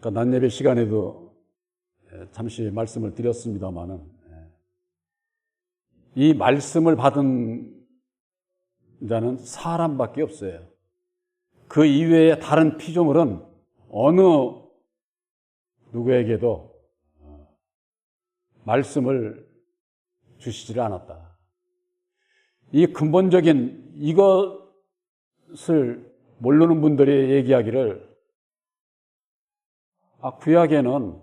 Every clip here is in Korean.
아까 낮예배 시간에도 잠시 말씀을 드렸습니다마는 이 말씀을 받은 자는 사람밖에 없어요. 그 이외에 다른 피조물은 어느 누구에게도 말씀을 주시지를 않았다. 이 근본적인 이것을 모르는 분들이 얘기하기를 구약에는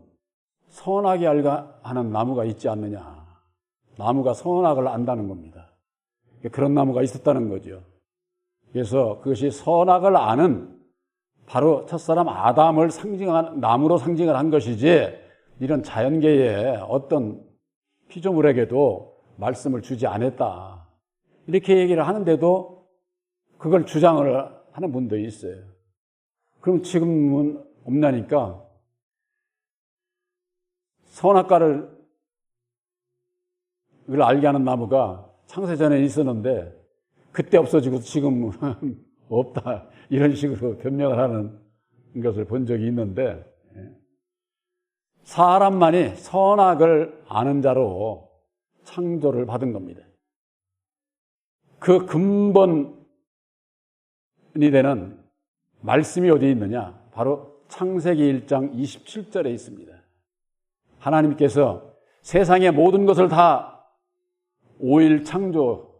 선악이 알가 하는 나무가 있지 않느냐. 나무가 선악을 안다는 겁니다. 그런 나무가 있었다는 거죠. 그래서 그것이 선악을 아는 바로 첫사람 아담을 상징한 나무로 상징을 한 것이지 이런 자연계의 어떤 피조물에게도 말씀을 주지 않았다. 이렇게 얘기를 하는데도 그걸 주장을 하는 분들이 있어요. 그럼 지금은 없냐니까 선악과를 알게 하는 나무가 창세전에 있었는데 그때 없어지고 지금은 없다. 이런 식으로 변명을 하는 것을 본 적이 있는데 사람만이 선악을 아는 자로 창조를 받은 겁니다. 그 근본이 되는 말씀이 어디에 있느냐? 바로 창세기 1장 27절에 있습니다. 하나님께서 세상의 모든 것을 다 5일 창조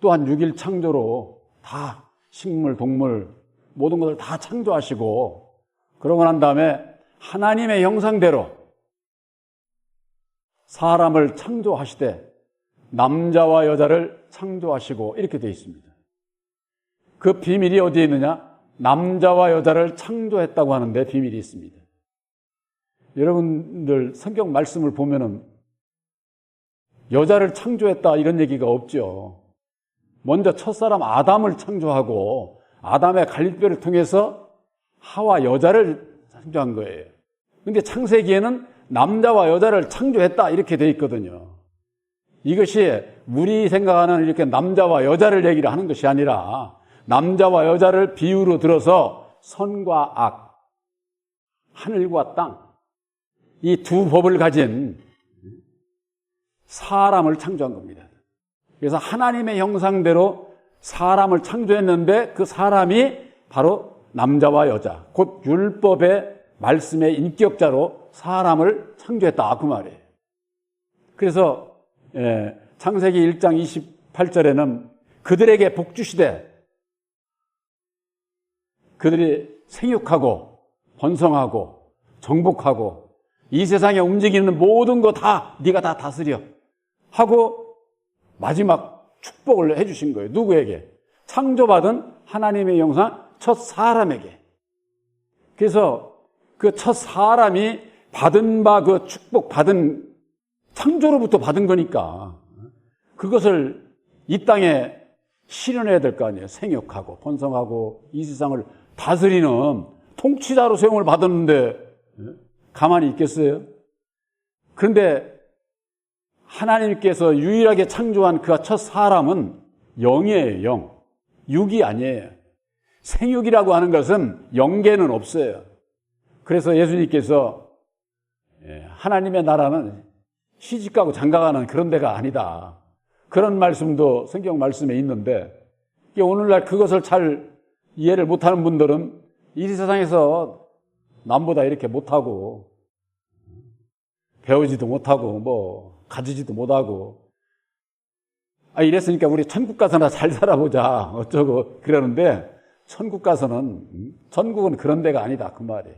또한 6일 창조로 다 식물, 동물 모든 것을 다 창조하시고 그러고 난 다음에 하나님의 형상대로 사람을 창조하시되 남자와 여자를 창조하시고 이렇게 되어 있습니다. 그 비밀이 어디에 있느냐? 남자와 여자를 창조했다고 하는데 비밀이 있습니다. 여러분들 성경 말씀을 보면은 여자를 창조했다 이런 얘기가 없죠. 먼저 첫사람 아담을 창조하고 아담의 갈릴뼈를 통해서 하와 여자를 창조한 거예요. 근데 창세기에는 남자와 여자를 창조했다 이렇게 돼 있거든요. 이것이 우리 생각하는 이렇게 남자와 여자를 얘기를 하는 것이 아니라 남자와 여자를 비유로 들어서 선과 악, 하늘과 땅, 이 두 법을 가진 사람을 창조한 겁니다. 그래서 하나님의 형상대로 사람을 창조했는데 그 사람이 바로 남자와 여자, 곧 율법의 말씀의 인격자로 사람을 창조했다 그 말이에요. 그래서 창세기 1장 28절에는 그들에게 복주시되 그들이 생육하고 번성하고 정복하고 이 세상에 움직이는 모든 거 다 네가 다 다스려 하고 마지막 축복을 해주신 거예요. 누구에게? 창조받은 하나님의 형상 첫 사람에게. 그래서 그 첫 사람이 받은 바 그 축복 받은 창조로부터 받은 거니까 그것을 이 땅에 실현해야 될 거 아니에요. 생육하고 번성하고 이 세상을 다스리는 통치자로 세움을 받았는데 가만히 있겠어요? 그런데 하나님께서 유일하게 창조한 그 첫 사람은 영이에요. 영. 육이 아니에요. 생육이라고 하는 것은 영계는 없어요. 그래서 예수님께서 하나님의 나라는 시집가고 장가가는 그런 데가 아니다. 그런 말씀도 성경 말씀에 있는데 오늘날 그것을 잘 이해를 못하는 분들은 이 세상에서 남보다 이렇게 못하고 배우지도 못하고 뭐 가지지도 못하고 이랬으니까 우리 천국 가서나 잘 살아보자 어쩌고 그러는데 천국 가서는 천국은 그런 데가 아니다 그 말이에요.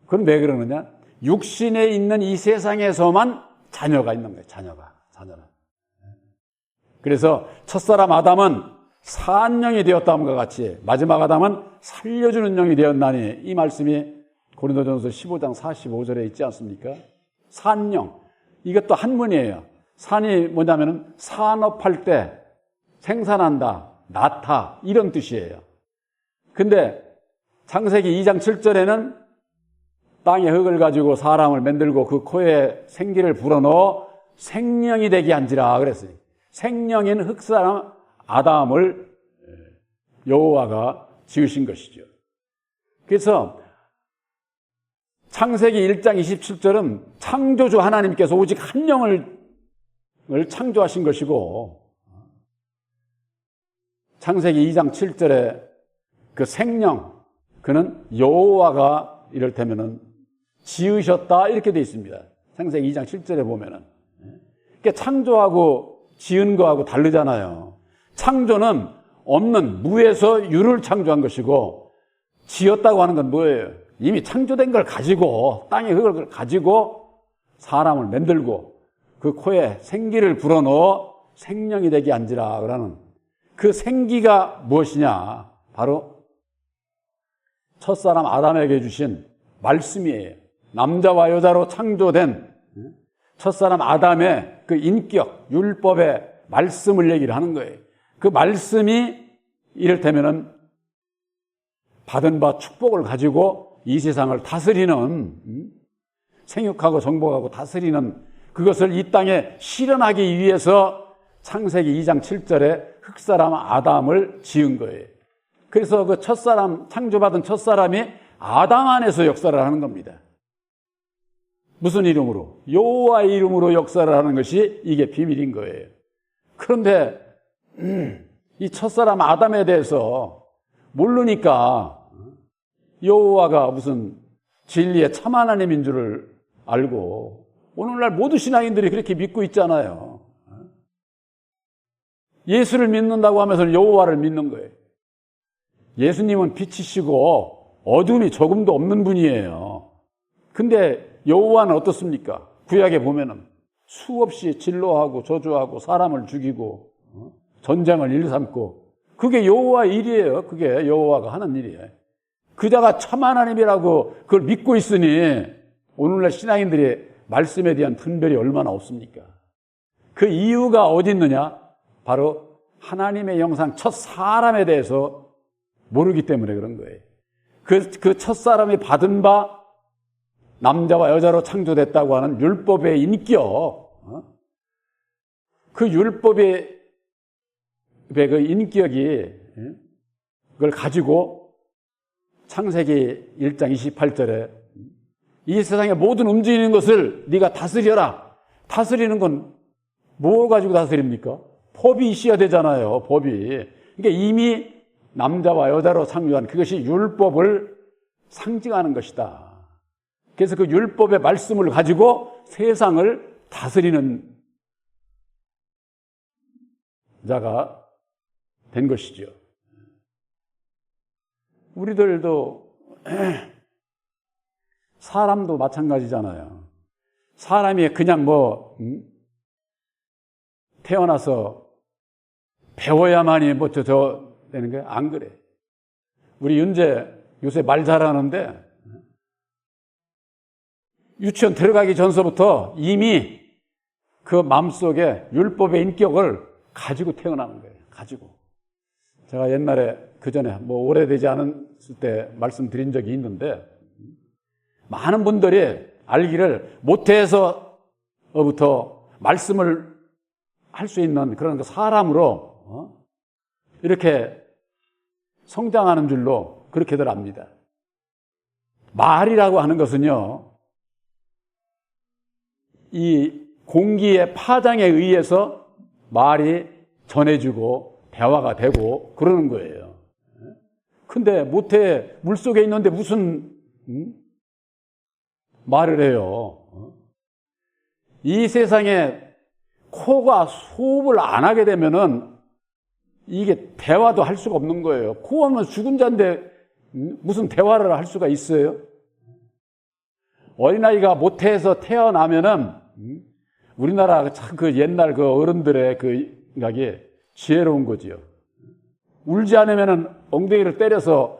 그럼 왜 그러느냐? 육신에 있는 이 세상에서만 자녀가 있는 거예요. 자녀가. 그래서 첫사람 아담은 산 영이 되었다함과 같이 마지막 아담은 살려주는 영이 되었나니 이 말씀이 고린도전서 15장 45절에 있지 않습니까? 산영. 이것도 한문이에요. 산이 뭐냐면은 산업할 때 생산한다, 낳다 이런 뜻이에요. 근데 창세기 2장 7절에는 땅의 흙을 가지고 사람을 만들고 그 코에 생기를 불어넣어 생명이 되게 한지라 그랬어요. 생명인 흙사람 아담을 여호와가 지으신 것이죠. 그래서 창세기 1장 27절은 창조주 하나님께서 오직 한 영을 창조하신 것이고, 창세기 2장 7절에 그 생명, 그는 여호와가 이를테면은 지으셨다 이렇게 되어 있습니다. 창세기 2장 7절에 보면은. 그러니까 창조하고 지은 거하고 다르잖아요. 창조는 없는 무에서 유를 창조한 것이고, 지었다고 하는 건 뭐예요? 이미 창조된 걸 가지고, 땅에 그걸 가지고 사람을 만들고 그 코에 생기를 불어넣어 생명이 되게 앉으라 그러는 그 생기가 무엇이냐? 바로 첫사람 아담에게 주신 말씀이에요. 남자와 여자로 창조된 첫사람 아담의 그 인격, 율법의 말씀을 얘기를 하는 거예요. 그 말씀이 이를테면은 받은 바 축복을 가지고 이 세상을 다스리는, 생육하고 정복하고 다스리는 그것을 이 땅에 실현하기 위해서 창세기 2장 7절에 흙사람 아담을 지은 거예요. 그래서 그 첫사람, 창조받은 첫사람이 아담 안에서 역사를 하는 겁니다. 무슨 이름으로? 여호와의 이름으로 역사를 하는 것이 이게 비밀인 거예요. 그런데 이 첫사람 아담에 대해서 모르니까 여호와가 무슨 진리의 참 하나님인 줄을 알고 오늘날 모든 신앙인들이 그렇게 믿고 있잖아요. 예수를 믿는다고 하면서 여호와를 믿는 거예요. 예수님은 빛이시고 어둠이 조금도 없는 분이에요. 근데 여호와는 어떻습니까? 구약에 보면은 수없이 진노하고 저주하고 사람을 죽이고 전쟁을 일삼고, 그게 여호와의 일이에요. 그게 여호와가 하는 일이에요. 그자가 참 하나님이라고 그걸 믿고 있으니 오늘날 신앙인들이 말씀에 대한 분별이 얼마나 없습니까? 그 이유가 어디 있느냐? 바로 하나님의 형상 첫 사람에 대해서 모르기 때문에 그런 거예요. 그 첫 사람이 받은 바 남자와 여자로 창조됐다고 하는 율법의 인격, 그 율법의 그 인격이 그걸 가지고 창세기 1장 28절에 이 세상의 모든 움직이는 것을 네가 다스려라. 다스리는 건 뭐 가지고 다스립니까? 법이 있어야 되잖아요. 법이. 그러니까 이미 남자와 여자로 창조한 그것이 율법을 상징하는 것이다. 그래서 그 율법의 말씀을 가지고 세상을 다스리는 자가 된 것이죠. 우리들도 사람도 마찬가지잖아요. 사람이 그냥 태어나서 배워야만이 되는 거야? 안 그래. 우리 윤재 요새 말 잘하는데 유치원 들어가기 전서부터 이미 그 마음속에 율법의 인격을 가지고 태어나는 거예요. 가지고. 제가 옛날에 그전에 오래되지 않았을 때 말씀드린 적이 있는데, 많은 분들이 알기를 모태에서부터 말씀을 할 수 있는 그런 사람으로 이렇게 성장하는 줄로 그렇게들 압니다. 말이라고 하는 것은요, 이 공기의 파장에 의해서 말이 전해지고 대화가 되고 그러는 거예요. 근데 모태 물속에 있는데 무슨 말을 해요? 이 세상에 코가 호흡을 안 하게 되면은 이게 대화도 할 수가 없는 거예요. 코 하면 죽은 자인데 무슨 대화를 할 수가 있어요? 어린아이가 모태에서 태어나면은 우리나라 참 그 옛날 그 어른들의 그 생각이 지혜로운 거지요. 울지 않으면은 엉덩이를 때려서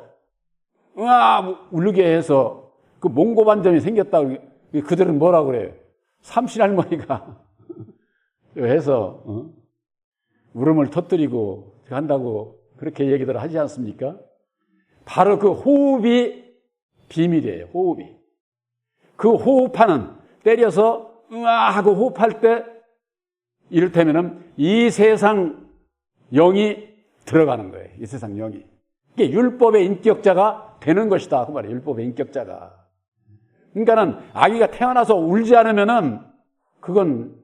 으아 울게 해서 그 몽고반점이 생겼다고. 그들은 뭐라고 그래요? 삼신할머니가 해서 울음을 터뜨리고 한다고 그렇게 얘기들 하지 않습니까? 바로 그 호흡이 비밀이에요. 호흡이. 그 호흡하는, 때려서 으아 하고 호흡할 때 이를테면은 이 세상 영이 들어가는 거예요. 이 세상 영이. 이게 율법의 인격자가 되는 것이다. 그 말이에요. 율법의 인격자가. 그러니까는 아기가 태어나서 울지 않으면은 그건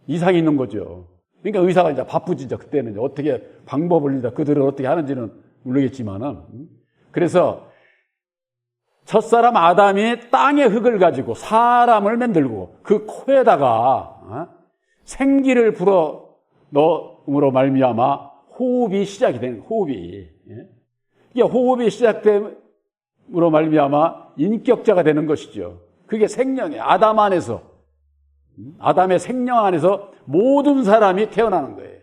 이상이 있는 거죠. 그러니까 의사가 이제 바쁘지, 이제 그때는 이제 어떻게 방법을 이제 그들을 어떻게 하는지는 모르겠지만은. 그래서 첫사람 아담이 땅의 흙을 가지고 사람을 만들고 그 코에다가 생기를 불어 넣음으로 말미암아 호흡이 시작이 되는, 호흡이. 이게 호흡이 시작됨으로 말미암아 인격자가 되는 것이죠. 그게 생명이에요. 아담 안에서, 아담의 생명 안에서 모든 사람이 태어나는 거예요.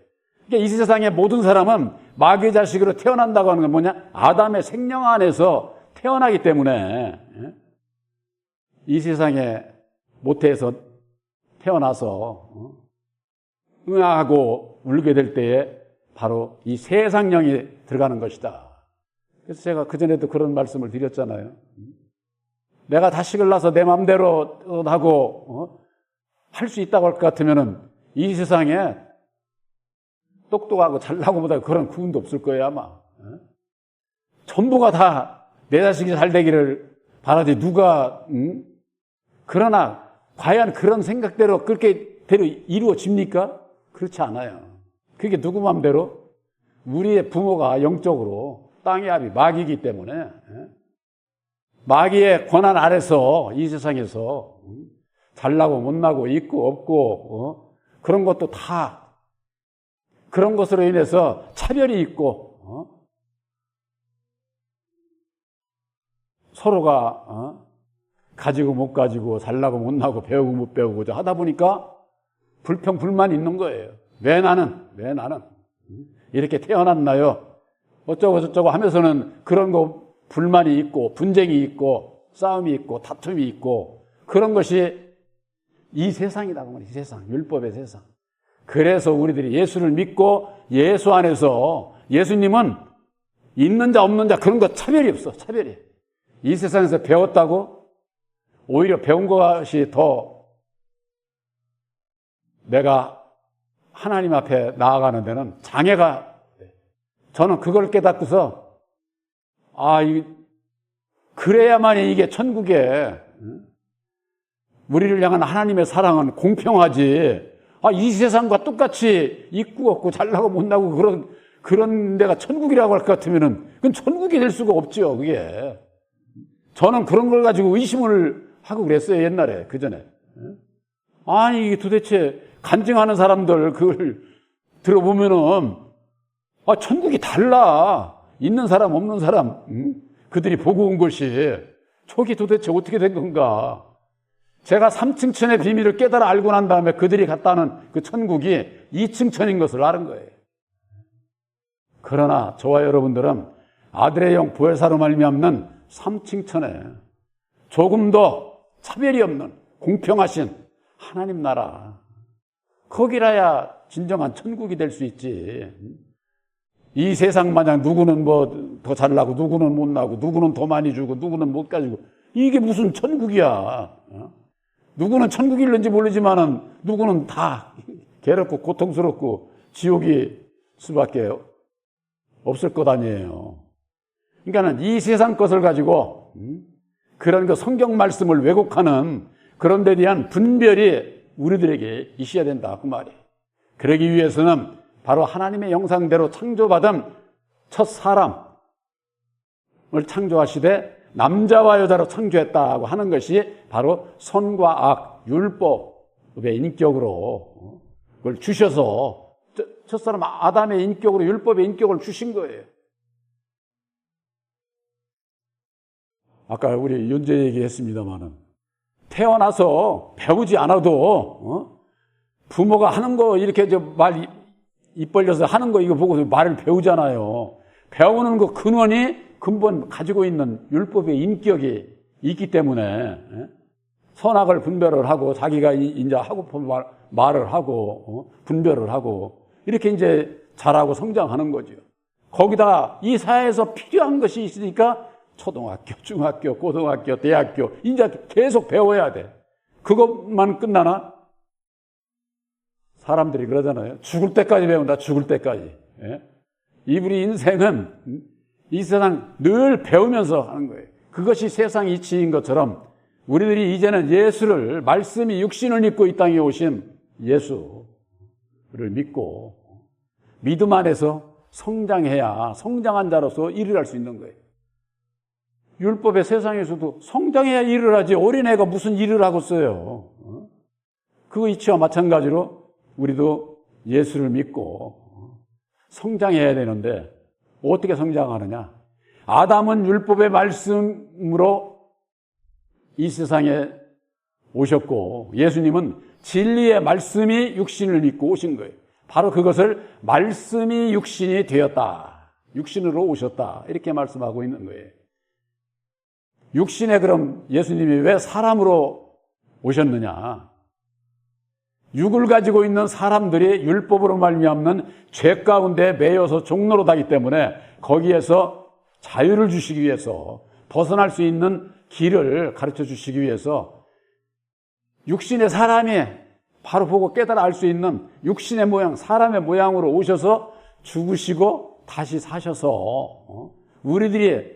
그러니까 이 세상의 모든 사람은 마귀의 자식으로 태어난다고 하는 건 뭐냐? 아담의 생명 안에서 태어나기 때문에 이 세상에 모태에서 태어나서 응하고 울게 될 때에 바로 이 세상령이 들어가는 것이다. 그래서 제가 그전에도 그런 말씀을 드렸잖아요. 내가 자식을 낳아서 내 마음대로 하고 할 수 있다고 할 것 같으면은 이 세상에 똑똑하고 잘나고 못하고 그런 구분도 없을 거예요, 아마. 전부가 다 내 자식이 잘 되기를 바라지 누가 그러나 과연 그런 생각대로 그렇게 대로 이루어집니까? 그렇지 않아요. 그게 누구 마음대로? 우리의 부모가 영적으로 땅의 아비 마귀이기 때문에 마귀의 권한 아래서 이 세상에서 잘나고 못나고 있고 없고 그런 것도 다 그런 것으로 인해서 차별이 있고 서로가 가지고 못 가지고 잘나고 못나고 배우고 못 배우고 하다 보니까 불평 불만이 있는 거예요. 왜 나는 이렇게 태어났나요? 어쩌고 저쩌고 하면서는 그런 거 불만이 있고 분쟁이 있고 싸움이 있고 다툼이 있고 그런 것이 이 세상이라고 말이에요. 이 세상, 율법의 세상. 그래서 우리들이 예수를 믿고 예수 안에서 예수님은 있는 자 없는 자 그런 거 차별이 없어. 차별이. 이 세상에서 배웠다고 오히려 배운 것이 더 내가 하나님 앞에 나아가는 데는 장애가 저는 그걸 깨닫고서 그래야만이 이게 천국에 우리를 향한 하나님의 사랑은 공평하지. 이 세상과 똑같이 있고 없고 잘나고 못나고 그런 데가 천국이라고 할 것 같으면은 그건 천국이 될 수가 없죠, 그게. 저는 그런 걸 가지고 의심을 하고 그랬어요, 옛날에, 그 전에. 아니, 이게 도대체 간증하는 사람들 그걸 들어보면은 천국이 달라. 있는 사람, 없는 사람, 그들이 보고 온 것이 저게 도대체 어떻게 된 건가. 제가 3층 천의 비밀을 깨달아 알고 난 다음에 그들이 갔다는 그 천국이 2층 천인 것을 아는 거예요. 그러나 저와 여러분들은 아들의 영 보혜사로 말미암는 3층 천에 조금 더 차별이 없는 공평하신 하나님 나라, 거기라야 진정한 천국이 될 수 있지. 이 세상 마냥 누구는 뭐 더 잘나고 누구는 못나고 누구는 더 많이 주고 누구는 못 가지고 이게 무슨 천국이야. 누구는 천국일는지 모르지만은 누구는 다 괴롭고 고통스럽고 지옥이 수밖에 없을 것 아니에요. 그러니까는 이 세상 것을 가지고 그런 그 성경 말씀을 왜곡하는 그런 데 대한 분별이 우리들에게 있어야 된다 그 말이에요. 그러기 위해서는 바로 하나님의 영상대로 창조받은 첫 사람을 창조하시되 남자와 여자로 창조했다고 하는 것이 바로 선과 악, 율법의 인격으로 그걸 주셔서 첫사람 아담의 인격으로 율법의 인격을 주신 거예요. 아까 우리 윤재 얘기했습니다마는 태어나서 배우지 않아도 부모가 하는 거 이렇게 말 입 벌려서 하는 거 이거 보고 말을 배우잖아요. 배우는 그 근본 가지고 있는 율법의 인격이 있기 때문에 선악을 분별을 하고 자기가 이제 하고 말을 하고 분별을 하고 이렇게 이제 자라고 성장하는 거죠. 거기다 이 사회에서 필요한 것이 있으니까 초등학교, 중학교, 고등학교, 대학교 이제 계속 배워야 돼. 그것만 끝나나? 사람들이 그러잖아요. 죽을 때까지 배운다. 죽을 때까지. 우리 인생은 이 세상 늘 배우면서 하는 거예요. 그것이 세상 이치인 것처럼 우리들이 이제는 예수를, 말씀이 육신을 입고 이 땅에 오신 예수를 믿고 믿음 안에서 성장해야 성장한 자로서 일을 할 수 있는 거예요. 율법의 세상에서도 성장해야 일을 하지 어린애가 무슨 일을 하고 있어요. 그 이치와 마찬가지로 우리도 예수를 믿고 성장해야 되는데 어떻게 성장하느냐? 아담은 율법의 말씀으로 이 세상에 오셨고 예수님은 진리의 말씀이 육신을 입고 오신 거예요. 바로 그것을 말씀이 육신이 되었다. 육신으로 오셨다. 이렇게 말씀하고 있는 거예요. 육신에 그럼 예수님이 왜 사람으로 오셨느냐? 육을 가지고 있는 사람들이 율법으로 말미암는 죄 가운데 매여서 종노릇하기 때문에 거기에서 자유를 주시기 위해서 벗어날 수 있는 길을 가르쳐 주시기 위해서 육신의 사람이 바로 보고 깨달아 알 수 있는 육신의 모양, 사람의 모양으로 오셔서 죽으시고 다시 사셔서 우리들이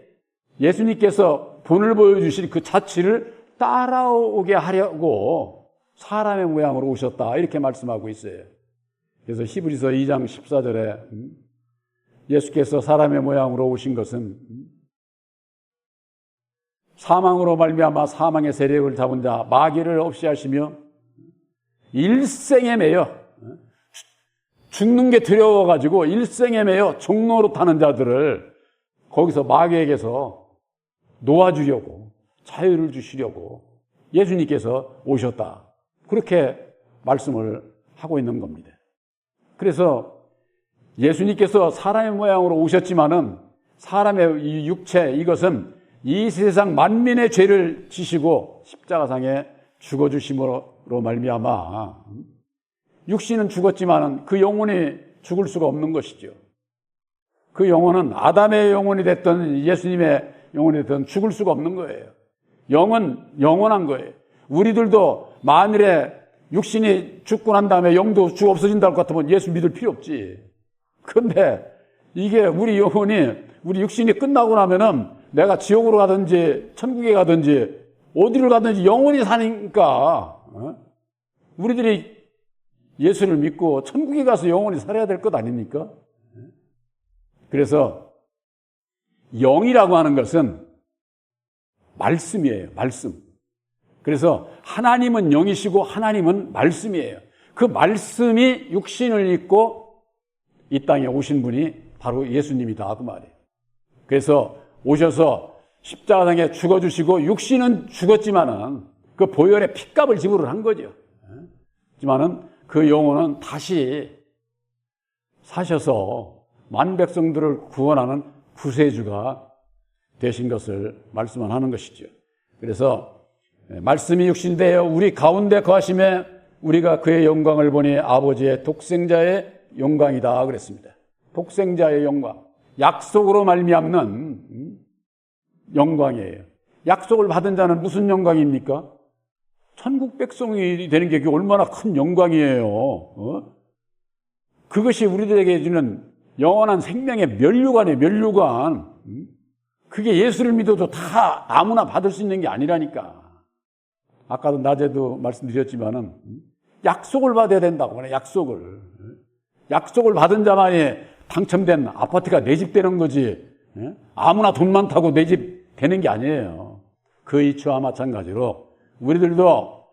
예수님께서 본을 보여주신 그 자취를 따라오게 하려고 사람의 모양으로 오셨다 이렇게 말씀하고 있어요. 그래서 히브리서 2장 14절에 예수께서 사람의 모양으로 오신 것은 사망으로 말미암아 사망의 세력을 잡은 자 마귀를 없이 하시며 일생에 매여 죽는 게 두려워가지고 일생에 매여 종노릇하는 자들을 거기서 마귀에게서 놓아주려고 자유를 주시려고 예수님께서 오셨다. 그렇게 말씀을 하고 있는 겁니다. 그래서 예수님께서 사람의 모양으로 오셨지만은 사람의 이 육체 이것은 이 세상 만민의 죄를 지시고 십자가상에 죽어주심으로 말미암아 육신은 죽었지만은 그 영혼이 죽을 수가 없는 것이죠. 그 영혼은 아담의 영혼이 됐든 예수님의 영혼이 됐든 죽을 수가 없는 거예요. 영은 영원한 거예요. 우리들도 만일에 육신이 죽고 난 다음에 영도 죽어 없어진다고 같으면 예수 믿을 필요 없지. 그런데 이게 우리 영혼이, 우리 육신이 끝나고 나면은 내가 지옥으로 가든지 천국에 가든지 어디를 가든지 영원히 사니까 우리들이 예수를 믿고 천국에 가서 영원히 살아야 될 것 아닙니까? 그래서 영이라고 하는 것은 말씀이에요. 말씀. 그래서 하나님은 영이시고 하나님은 말씀이에요. 그 말씀이 육신을 입고 이 땅에 오신 분이 바로 예수님이다 그 말이에요. 그래서 오셔서 십자가상에 죽어주시고 육신은 죽었지만은 그 보혈의 핏값을 지불을 한 거죠. 하지만은 그 영혼은 다시 사셔서 만 백성들을 구원하는 구세주가 되신 것을 말씀을 하는 것이죠. 그래서 말씀이 육신되어 우리 가운데 거하심에 우리가 그의 영광을 보니 아버지의 독생자의 영광이다 그랬습니다. 독생자의 영광, 약속으로 말미암는 영광이에요. 약속을 받은 자는 무슨 영광입니까? 천국 백성이 되는 게 얼마나 큰 영광이에요. 그것이 우리들에게 주는 영원한 생명의 면류관이에요. 면류관. 그게 예수를 믿어도 다 아무나 받을 수 있는 게 아니라니까. 아까도 낮에도 말씀드렸지만은 약속을 받아야 된다고 그래. 약속을 받은 자만이 당첨된 아파트가 내 집 되는 거지. 아무나 돈 많다고 내 집 되는 게 아니에요. 그 이치와 마찬가지로 우리들도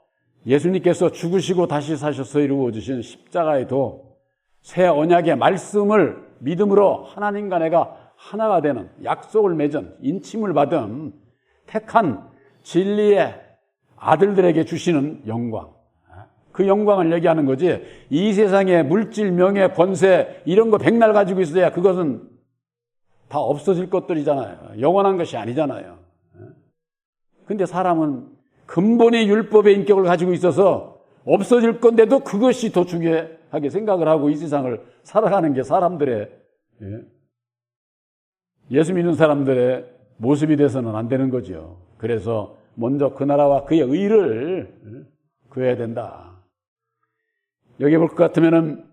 예수님께서 죽으시고 다시 사셔서 이루어 주신 십자가에도 새 언약의 말씀을 믿음으로 하나님과 내가 하나가 되는 약속을 맺은 인침을 받은 택한 진리의 아들들에게 주시는 영광, 그 영광을 얘기하는 거지. 이 세상에 물질, 명예, 권세 이런 거 백날 가지고 있어야 그것은 다 없어질 것들이잖아요. 영원한 것이 아니잖아요. 근데 사람은 근본의 율법의 인격을 가지고 있어서 없어질 건데도 그것이 더 중요하게 생각을 하고 이 세상을 살아가는 게 사람들의, 예수 믿는 사람들의 모습이 돼서는 안 되는 거죠. 그래서 먼저 그 나라와 그의 의를 구해야 된다. 여기 볼 것 같으면은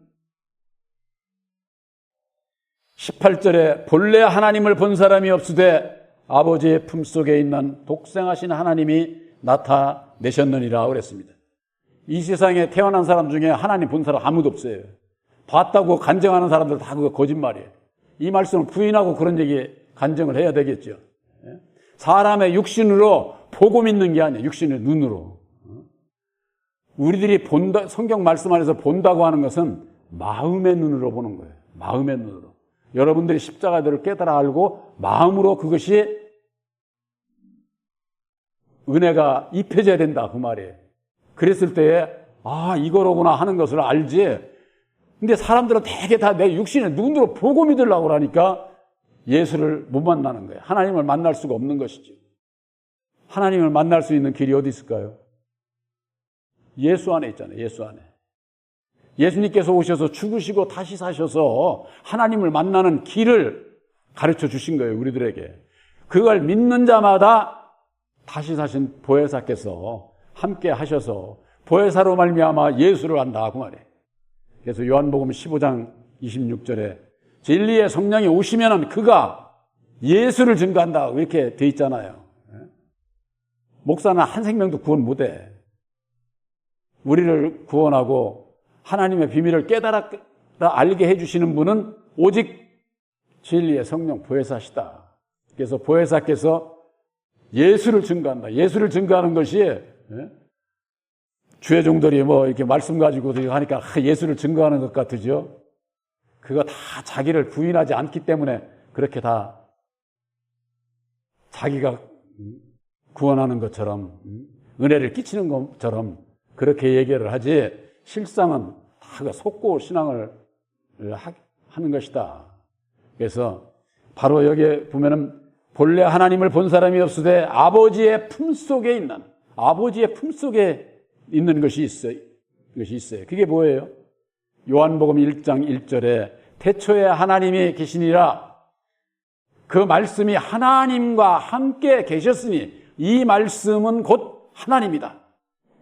18절에 본래 하나님을 본 사람이 없으되 아버지의 품속에 있는 독생하신 하나님이 나타내셨느니라 그랬습니다. 이 세상에 태어난 사람 중에 하나님 본 사람 아무도 없어요. 봤다고 간증하는 사람들 다 그거 거짓말이에요. 이 말씀을 부인하고 그런 얘기 간증을 해야 되겠죠. 사람의 육신으로 보고 믿는 게 아니에요. 육신의 눈으로. 우리들이 본다, 성경 말씀 안에서 본다고 하는 것은 마음의 눈으로 보는 거예요. 마음의 눈으로. 여러분들이 십자가들을 깨달아 알고 마음으로 그것이 은혜가 입혀져야 된다 그 말이에요. 그랬을 때에 이거로구나 하는 것을 알지. 근데 사람들은 되게 다 내 육신의 눈으로 보고 믿으려고 하니까 예수를 못 만나는 거예요. 하나님을 만날 수가 없는 것이죠. 하나님을 만날 수 있는 길이 어디 있을까요? 예수 안에 있잖아요. 예수 안에. 예수님께서 오셔서 죽으시고 다시 사셔서 하나님을 만나는 길을 가르쳐 주신 거예요. 우리들에게. 그걸 믿는 자마다 다시 사신 보혜사께서 함께 하셔서 보혜사로 말미암아 예수를 안다 그 말이에요. 그래서 요한복음 15장 26절에 진리의 성령이 오시면은 그가 예수를 증거한다 이렇게 돼 있잖아요. 목사는 한 생명도 구원 못해. 우리를 구원하고 하나님의 비밀을 깨달아 알게 해주시는 분은 오직 진리의 성령 보혜사시다. 그래서 보혜사께서 예수를 증거한다. 예수를 증거하는 것이 주의 종들이 이렇게 말씀 가지고 하니까 예수를 증거하는 것 같으죠. 그거 다 자기를 부인하지 않기 때문에 그렇게 다 자기가 구원하는 것처럼 은혜를 끼치는 것처럼 그렇게 얘기를 하지 실상은 다 속고 신앙을 하는 것이다. 그래서 바로 여기에 보면은 본래 하나님을 본 사람이 없으되 아버지의 품속에 있는 것이 있어요. 그게 뭐예요? 요한복음 1장 1절에 태초에 하나님이 계시니라. 그 말씀이 하나님과 함께 계셨으니 이 말씀은 곧 하나님이다.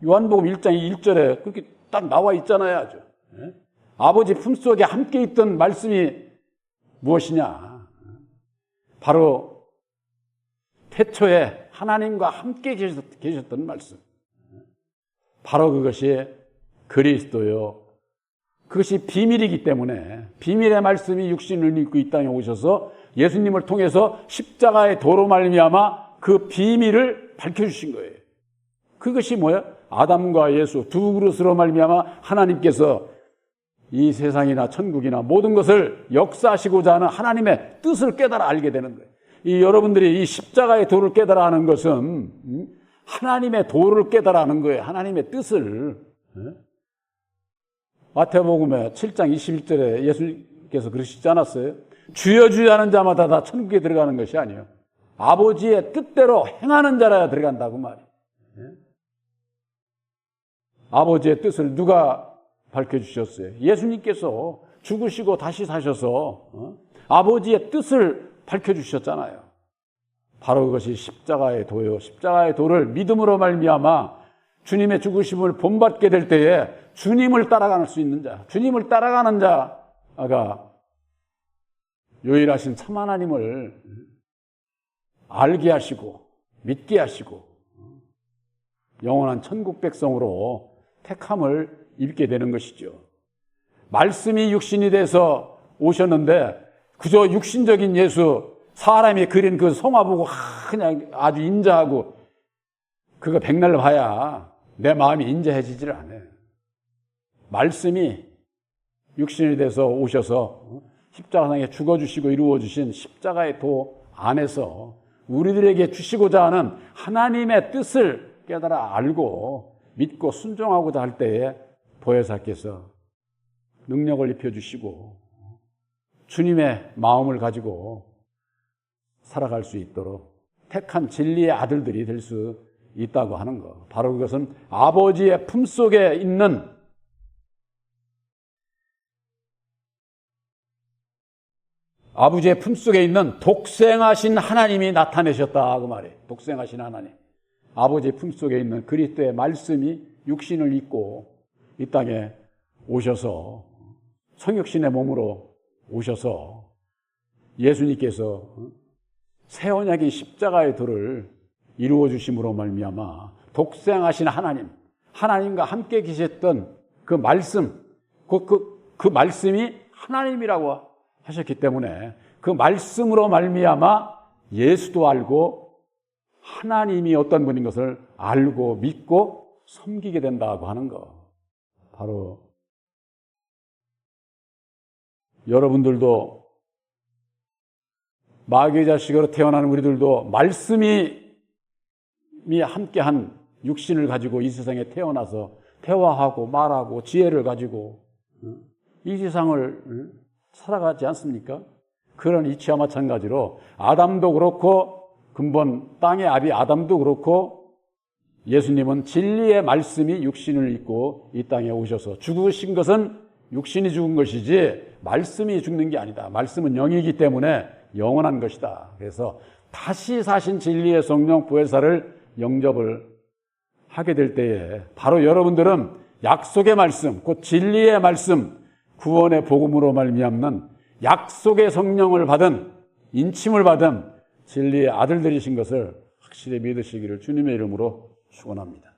요한복음 1장 1절에 그렇게 딱 나와 있잖아요. 아주. 아버지 품속에 함께 있던 말씀이 무엇이냐? 바로 태초에 하나님과 함께 계셨던 말씀. 바로 그것이 그리스도요. 그것이 비밀이기 때문에 비밀의 말씀이 육신을 입고 이 땅에 오셔서 예수님을 통해서 십자가의 도로 말미암아 그 비밀을 밝혀주신 거예요. 그것이 뭐야? 아담과 예수 두 그릇으로 말미암아 하나님께서 이 세상이나 천국이나 모든 것을 역사하시고자 하는 하나님의 뜻을 깨달아 알게 되는 거예요. 여러분들이 이 십자가의 도를 깨달아 하는 것은 하나님의 도를 깨달아 하는 거예요. 하나님의 뜻을. 마태복음에 7장 21절에 예수님께서 그러시지 않았어요? 주여 주여 하는 자마다 다 천국에 들어가는 것이 아니에요. 아버지의 뜻대로 행하는 자라야 들어간다고 말이에요. 아버지의 뜻을 누가 밝혀주셨어요? 예수님께서 죽으시고 다시 사셔서 아버지의 뜻을 밝혀주셨잖아요. 바로 그것이 십자가의 도요. 십자가의 도를 믿음으로 말미암아 주님의 죽으심을 본받게 될 때에 주님을 따라갈 수 있는 자, 주님을 따라가는 자가 유일하신 참 하나님을 알게 하시고 믿게 하시고 영원한 천국 백성으로 택함을 입게 되는 것이죠. 말씀이 육신이 돼서 오셨는데 그저 육신적인 예수, 사람이 그린 그 성화 보고 그냥 아주 인자하고 그거 백날 봐야 내 마음이 인자해지질 않아요. 말씀이 육신이 돼서 오셔서 십자가상에 죽어주시고 이루어주신 십자가의 도 안에서 우리들에게 주시고자 하는 하나님의 뜻을 깨달아 알고 믿고 순종하고자 할 때에 보혜사께서 능력을 입혀주시고 주님의 마음을 가지고 살아갈 수 있도록 택한 진리의 아들들이 될 수 있다고 하는 것. 바로 그것은 아버지의 품속에 있는 아버지의 품속에 있는 독생하신 하나님이 나타내셨다 그 말이에요. 독생하신 하나님. 아버지의 품속에 있는 그리스도의 말씀이 육신을 입고 이 땅에 오셔서 성육신의 몸으로 오셔서 예수님께서 새 언약인 십자가의 도를 이루어 주심으로 말미암아 독생하신 하나님과 함께 계셨던 그 말씀, 그 말씀이 하나님이라고 하셨기 때문에 그 말씀으로 말미암아 예수도 알고 하나님이 어떤 분인 것을 알고 믿고 섬기게 된다고 하는 것. 바로 여러분들도 마귀의 자식으로 태어나는 우리들도 말씀이 함께한 육신을 가지고 이 세상에 태어나서 대화하고 말하고 지혜를 가지고 이 세상을 살아가지 않습니까? 그런 이치와 마찬가지로 아담도 그렇고 근본 땅의 아비 아담도 그렇고 예수님은 진리의 말씀이 육신을 입고 이 땅에 오셔서 죽으신 것은 육신이 죽은 것이지 말씀이 죽는 게 아니다. 말씀은 영이기 때문에 영원한 것이다. 그래서 다시 사신 진리의 성령 보혜사를 영접을 하게 될 때에 바로 여러분들은 약속의 말씀, 곧 진리의 말씀, 구원의 복음으로 말미암는 약속의 성령을 받은 인침을 받은 진리의 아들들이신 것을 확실히 믿으시기를 주님의 이름으로 축원합니다.